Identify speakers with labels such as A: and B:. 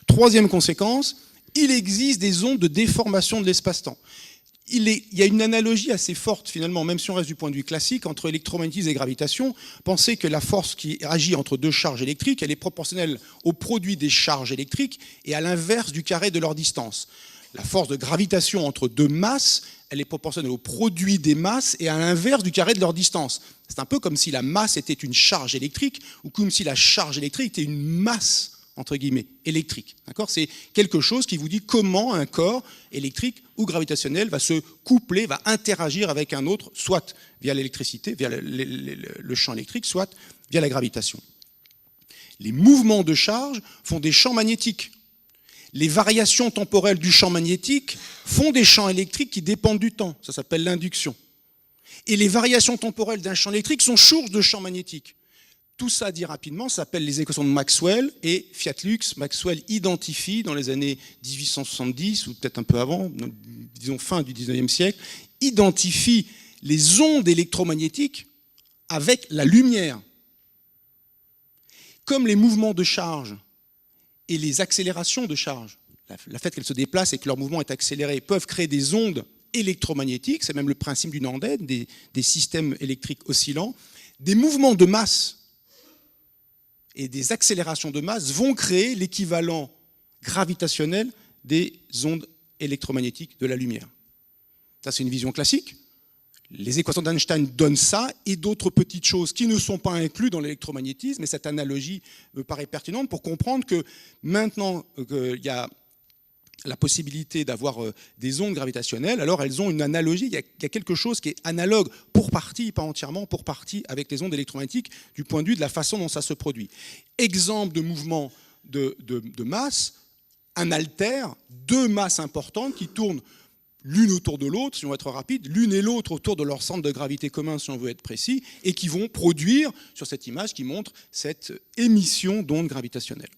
A: Troisième conséquence, il existe des ondes de déformation de l'espace-temps. Il y a une analogie assez forte, finalement, même si on reste du point de vue classique, entre électromagnétisme et gravitation. Pensez que la force qui agit entre deux charges électriques, elle est proportionnelle au produit des charges électriques et à l'inverse du carré de leur distance. La force de gravitation entre deux masses, elle est proportionnelle au produit des masses et à l'inverse du carré de leur distance. C'est un peu comme si la masse était une charge électrique ou comme si la charge électrique était une masse, entre guillemets, électrique. D'accord ? C'est quelque chose qui vous dit comment un corps électrique ou gravitationnel va se coupler, va interagir avec un autre, soit via l'électricité, via le champ électrique, soit via la gravitation. Les mouvements de charge font des champs magnétiques. Les variations temporelles du champ magnétique font des champs électriques qui dépendent du temps. Ça s'appelle l'induction. Et les variations temporelles d'un champ électrique sont sources de champs magnétiques. Tout ça, dit rapidement, s'appelle les équations de Maxwell et Fiat-Lux. Maxwell identifie dans les années 1870, ou peut-être un peu avant, disons fin du 19e siècle, identifie les ondes électromagnétiques avec la lumière. Comme les mouvements de charge et les accélérations de charge, le fait qu'elles se déplacent et que leur mouvement est accéléré, peuvent créer des ondes électromagnétiques, c'est même le principe d'une onde, des systèmes électriques oscillants, des mouvements de masse et des accélérations de masse vont créer l'équivalent gravitationnel des ondes électromagnétiques de la lumière. Ça, c'est une vision classique. Les équations d'Einstein donnent ça et d'autres petites choses qui ne sont pas incluses dans l'électromagnétisme, mais cette analogie me paraît pertinente pour comprendre que maintenant qu'il y a la possibilité d'avoir des ondes gravitationnelles, alors elles ont une analogie, il y a quelque chose qui est analogue pour partie, pas entièrement, pour partie avec les ondes électromagnétiques du point de vue de la façon dont ça se produit. Exemple de mouvement de masse, un haltère, deux masses importantes qui tournent l'une autour de l'autre, si on veut être rapide, l'une et l'autre autour de leur centre de gravité commun, si on veut être précis, et qui vont produire, sur cette image, qui montre cette émission d'ondes gravitationnelles.